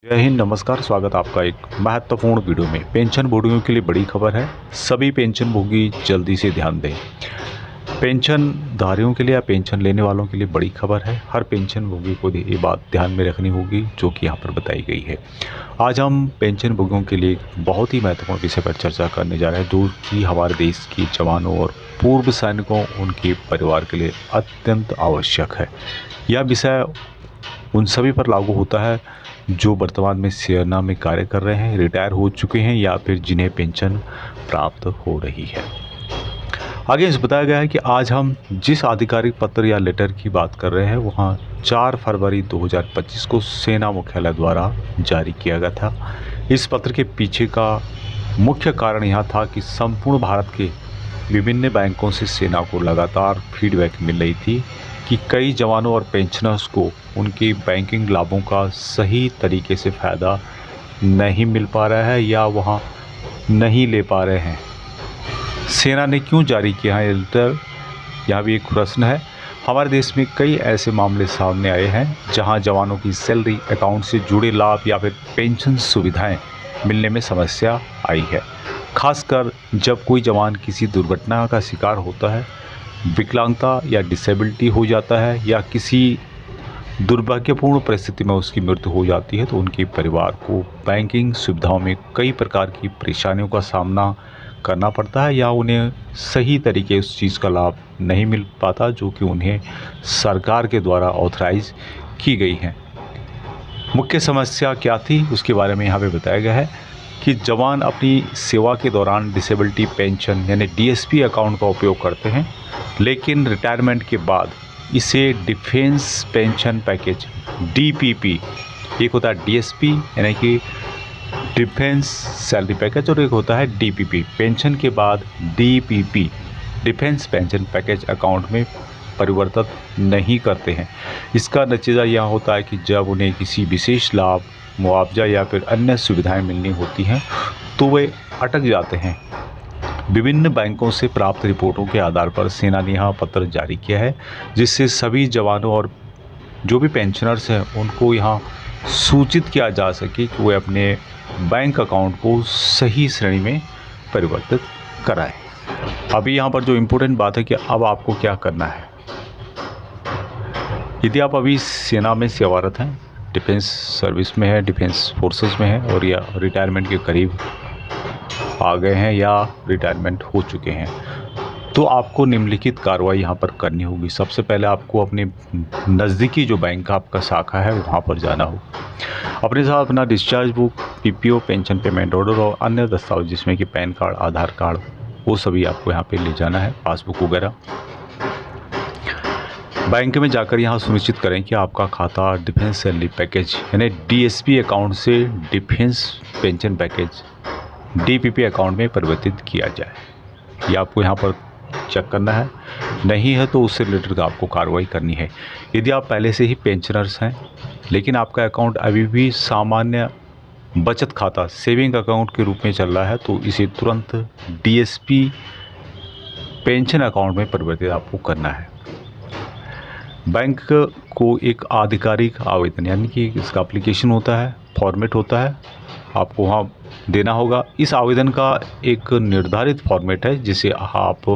जय हिंद, नमस्कार। स्वागत आपका एक महत्वपूर्ण वीडियो में। पेंशन भोगियों के लिए बड़ी खबर है। सभी पेंशन भोगी जल्दी से ध्यान दें। पेंशन धारियों के लिए या पेंशन लेने वालों के लिए बड़ी खबर है। हर पेंशन भोगी को ये बात ध्यान में रखनी होगी जो कि यहाँ पर बताई गई है। आज हम पेंशन भोगियों के लिए बहुत ही महत्वपूर्ण विषय पर चर्चा करने जा रहे हैं जो कि हमारे देश के जवानों और पूर्व सैनिकों उनके परिवार के लिए अत्यंत आवश्यक है। यह विषय उन सभी पर लागू होता है जो वर्तमान में सेना में कार्य कर रहे हैं, रिटायर हो चुके हैं या फिर जिन्हें पेंशन प्राप्त हो रही है। आगे इस बताया गया है कि आज हम जिस आधिकारिक पत्र या लेटर की बात कर रहे हैं वहाँ 4 फरवरी 2025 को सेना मुख्यालय द्वारा जारी किया गया था। इस पत्र के पीछे का मुख्य कारण यह था कि संपूर्ण भारत के विभिन्न बैंकों से सेना को लगातार फीडबैक मिल रही थी कि कई जवानों और पेंशनर्स को उनके बैंकिंग लाभों का सही तरीके से फ़ायदा नहीं मिल पा रहा है या वहाँ नहीं ले पा रहे हैं। सेना ने क्यों जारी किया है लेटर, यह भी एक प्रश्न है। हमारे देश में कई ऐसे मामले सामने आए हैं जहां जवानों की सैलरी अकाउंट से जुड़े लाभ या फिर पेंशन सुविधाएं मिलने में समस्या आई है। खासकर जब कोई जवान किसी दुर्घटना का शिकार होता है, विकलांगता या डिसेबिलिटी हो जाता है या किसी दुर्भाग्यपूर्ण परिस्थिति में उसकी मृत्यु हो जाती है तो उनके परिवार को बैंकिंग सुविधाओं में कई प्रकार की परेशानियों का सामना करना पड़ता है या उन्हें सही तरीके उस चीज़ का लाभ नहीं मिल पाता जो कि उन्हें सरकार के द्वारा ऑथराइज की गई है। मुख्य समस्या क्या थी उसके बारे में यहाँ पे बताया गया है कि जवान अपनी सेवा के दौरान डिसेबिलिटी पेंशन यानी डीएसपी अकाउंट का उपयोग करते हैं, लेकिन रिटायरमेंट के बाद इसे डिफेंस पेंशन पैकेज डीपीपी, एक होता है डीएसपी यानी कि डिफेंस सैलरी पैकेज और एक होता है डीपीपी, पेंशन के बाद DPP defence pension package account में परिवर्तित नहीं करते हैं। इसका नतीजा यह होता है कि जब उन्हें किसी विशेष लाभ, मुआवजा या फिर अन्य सुविधाएं मिलनी होती हैं तो वे अटक जाते हैं। विभिन्न बैंकों से प्राप्त रिपोर्टों के आधार पर सेना ने यहाँ पत्र जारी किया है जिससे सभी जवानों और जो भी पेंशनर्स हैं उनको यहाँ सूचित किया जा सके कि वे अपने बैंक अकाउंट को सही श्रेणी में परिवर्तित कराएं। अभी यहाँ पर जो इम्पोर्टेंट बात है कि अब आपको क्या करना है। यदि आप अभी सेना में सेवारत हैं, डिफेंस सर्विस में है, डिफेंस फोर्सेस में है और या रिटायरमेंट के करीब आ गए हैं या रिटायरमेंट हो चुके हैं तो आपको निम्नलिखित कार्रवाई यहाँ पर करनी होगी। सबसे पहले आपको अपने नज़दीकी जो बैंक का आपका शाखा है वहाँ पर जाना हो। अपने साथ अपना discharge book, PPO, pension payment order और अन्य दस्तावेज जिसमें कि पैन कार्ड, आधार कार्ड, वो सभी आपको यहाँ पे ले जाना है, पासबुक वगैरह। बैंक में जाकर यहाँ सुनिश्चित करें कि आपका खाता डिफेंस सैलरी पैकेज यानी डीएसपी अकाउंट से defence pension package DPP account में परिवर्तित किया जाए। यह आपको यहाँ पर चेक करना है। नहीं है तो उससे रिलेटेड आपको कार्रवाई करनी है। यदि आप पहले से ही पेंशनर्स हैं लेकिन आपका अकाउंट अभी भी सामान्य बचत खाता सेविंग अकाउंट के रूप में चल रहा है तो इसे तुरंत डीएसपी पेंशन अकाउंट में परिवर्तित आपको करना है। बैंक को एक आधिकारिक आवेदन यानी कि इसका एप्लीकेशन होता है, फॉर्मेट होता है, आपको वहाँ देना होगा। इस आवेदन का एक निर्धारित फॉर्मेट है जिसे आप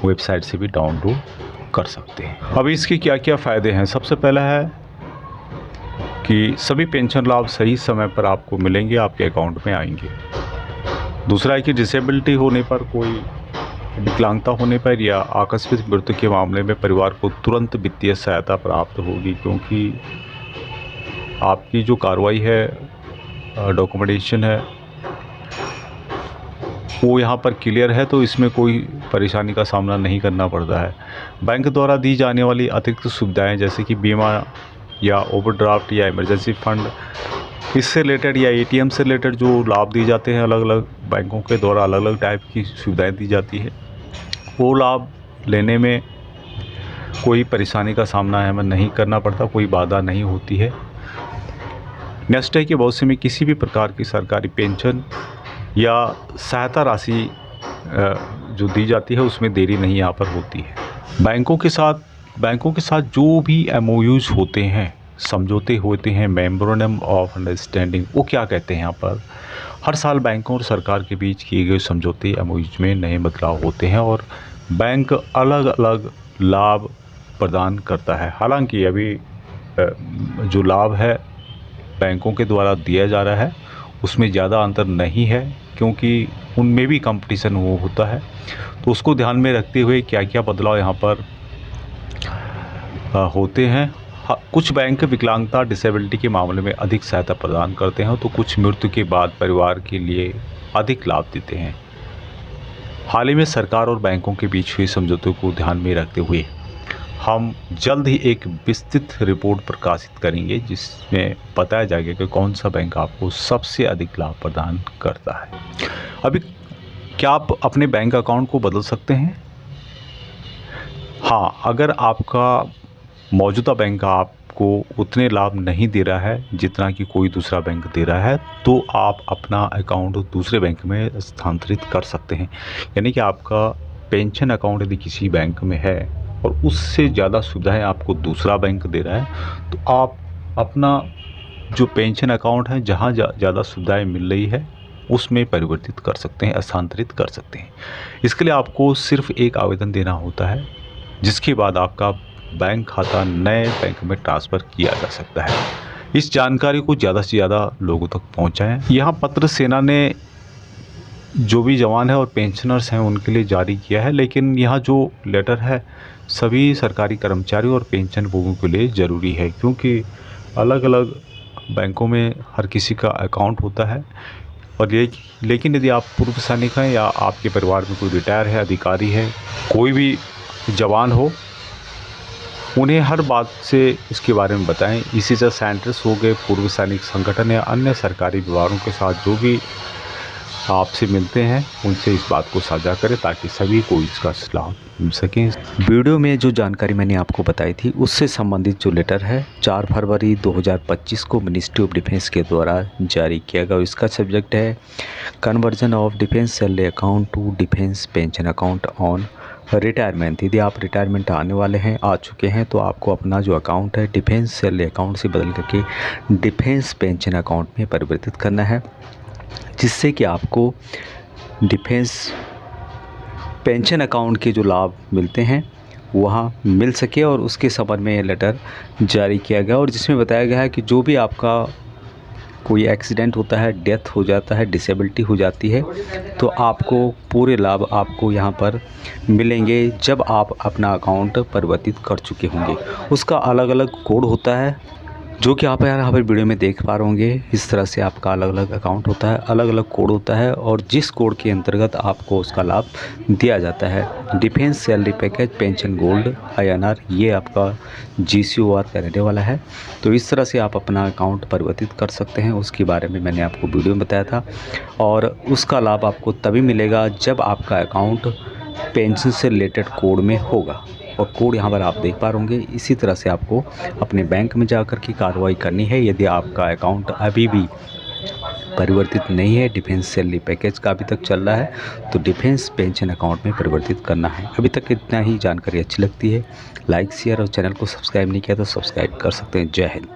वेबसाइट से भी डाउनलोड कर सकते हैं। अब इसके क्या क्या फ़ायदे हैं। सबसे पहला है कि सभी पेंशन लाभ सही समय पर आपको मिलेंगे, आपके अकाउंट में आएंगे। दूसरा है कि डिसेबिलिटी होने पर, कोई विकलांगता होने पर या आकस्मिक मृत्यु के मामले में परिवार को तुरंत वित्तीय सहायता प्राप्त होगी क्योंकि आपकी जो कार्रवाई है, डॉक्यूमेंटेशन है, वो यहाँ पर क्लियर है तो इसमें कोई परेशानी का सामना नहीं करना पड़ता है। बैंक द्वारा दी जाने वाली अतिरिक्त सुविधाएं जैसे कि बीमा या ओवरड्राफ्ट या इमरजेंसी फंड, इससे रिलेटेड या एटीएम से रिलेटेड जो लाभ दिए जाते हैं, अलग अलग बैंकों के द्वारा अलग अलग टाइप की सुविधाएं दी जाती है, वो लाभ लेने में कोई परेशानी का सामना हमें नहीं करना पड़ता, कोई बाधा नहीं होती है। नेक्स्ट है कि भविष्य में किसी भी प्रकार की सरकारी पेंशन या सहायता राशि जो दी जाती है उसमें देरी नहीं यहाँ पर होती है। बैंकों के साथ जो भी एमओयूज होते हैं समझौते होते हैं, मेमोरेंडम ऑफ अंडरस्टैंडिंग, वो क्या कहते हैं यहाँ पर? हर साल बैंकों और सरकार के बीच किए गए समझौते एमओयूज में नए बदलाव होते हैं और बैंक अलग अलग लाभ प्रदान करता है। हालांकि अभी जो लाभ है बैंकों के द्वारा दिया जा रहा है उसमें ज़्यादा अंतर नहीं है, क्योंकि उनमें भी कंपटीशन वो होता है। तो उसको ध्यान में रखते हुए क्या क्या बदलाव यहाँ पर होते हैं। कुछ बैंक विकलांगता डिसेबिलिटी के मामले में अधिक सहायता प्रदान करते हैं, तो कुछ मृत्यु के बाद परिवार के लिए अधिक लाभ देते हैं। हाल ही में सरकार और बैंकों के बीच हुए समझौतों को ध्यान में रखते हुए हम जल्द ही एक विस्तृत रिपोर्ट प्रकाशित करेंगे, जिसमें बताया जाएगा कि कौन सा बैंक आपको सबसे अधिक लाभ प्रदान करता है। अभी क्या आप अपने बैंक अकाउंट को बदल सकते हैं? हाँ, अगर आपका मौजूदा बैंक आपको उतने लाभ नहीं दे रहा है जितना कि कोई दूसरा बैंक दे रहा है, तो आप अपना अकाउंट दूसरे बैंक में स्थानांतरित कर सकते हैं। यानी कि आपका पेंशन अकाउंट यदि किसी बैंक में है और उससे ज़्यादा सुविधाएं आपको दूसरा बैंक दे रहा है, तो आप अपना जो पेंशन अकाउंट है जहां ज़्यादा सुविधाएं मिल रही है उसमें परिवर्तित कर सकते हैं, स्थानांतरित कर सकते हैं। इसके लिए आपको सिर्फ एक आवेदन देना होता है, जिसके बाद आपका बैंक खाता नए बैंक में ट्रांसफ़र किया जा सकता है। इस जानकारी को ज़्यादा से ज़्यादा लोगों तक पहुँचाएँ। यहाँ पत्र सेना ने जो भी जवान है और पेंशनर्स हैं उनके लिए जारी किया है, लेकिन यहाँ जो लेटर है सभी सरकारी कर्मचारियों और पेंशन भोगियों के लिए ज़रूरी है, क्योंकि अलग अलग बैंकों में हर किसी का अकाउंट होता है। और ये लेकिन यदि आप पूर्व सैनिक हैं या आपके परिवार में कोई रिटायर है, अधिकारी है, कोई भी जवान हो, उन्हें हर बात से इसके बारे में बताएं। इसी तरह सेंटर्स हो गए, पूर्व सैनिक संगठन या अन्य सरकारी विभागों के साथ जो भी आपसे मिलते हैं उनसे इस बात को साझा करें, ताकि सभी को इसका लाभ मिल सके। वीडियो में जो जानकारी मैंने आपको बताई थी उससे संबंधित जो लेटर है 4 फरवरी 2025 को मिनिस्ट्री ऑफ डिफेंस के द्वारा जारी किया गया। इसका सब्जेक्ट है conversion of defence salary account to defence pension account on retirement. यदि आप रिटायरमेंट आने वाले हैं, आ चुके हैं, तो आपको अपना जो अकाउंट है डिफेंस सैलरी अकाउंट से बदल करके डिफेंस पेंशन अकाउंट में परिवर्तित करना है, जिससे कि आपको डिफेंस पेंशन अकाउंट के जो लाभ मिलते हैं वहाँ मिल सके। और उसके संबंध में ये लेटर जारी किया गया और जिसमें बताया गया है कि जो भी आपका कोई एक्सीडेंट होता है, डेथ हो जाता है, डिसेबिलिटी हो जाती है, तो आपको पूरे लाभ आपको यहाँ पर मिलेंगे जब आप अपना अकाउंट परिवर्तित कर चुके होंगे। उसका अलग अलग कोड होता है, जो कि आप यहाँ पर वीडियो में देख पा रहे होंगे। इस तरह से आपका अलग अलग अकाउंट होता है, अलग अलग कोड होता है, और जिस कोड के अंतर्गत आपको उसका लाभ दिया जाता है। Defence salary package pension gold INR, ये आपका GCOR का रहने वाला है। तो इस तरह से आप अपना अकाउंट परिवर्तित कर सकते हैं। उसके बारे में मैंने आपको वीडियो में बताया था, और उसका लाभ आपको तभी मिलेगा जब आपका अकाउंट पेंशन से रिलेटेड कोड में होगा। और कोड यहाँ पर आप देख पा रहे होंगे। इसी तरह से आपको अपने बैंक में जाकर की कार्रवाई करनी है। यदि आपका अकाउंट अभी भी परिवर्तित नहीं है, डिफेंस सैलरी पैकेज का अभी तक चल रहा है, तो डिफेंस पेंशन अकाउंट में परिवर्तित करना है। अभी तक इतना ही जानकारी अच्छी लगती है, लाइक शेयर और चैनल को सब्सक्राइब नहीं किया तो सब्सक्राइब कर सकते हैं। जय हिंद।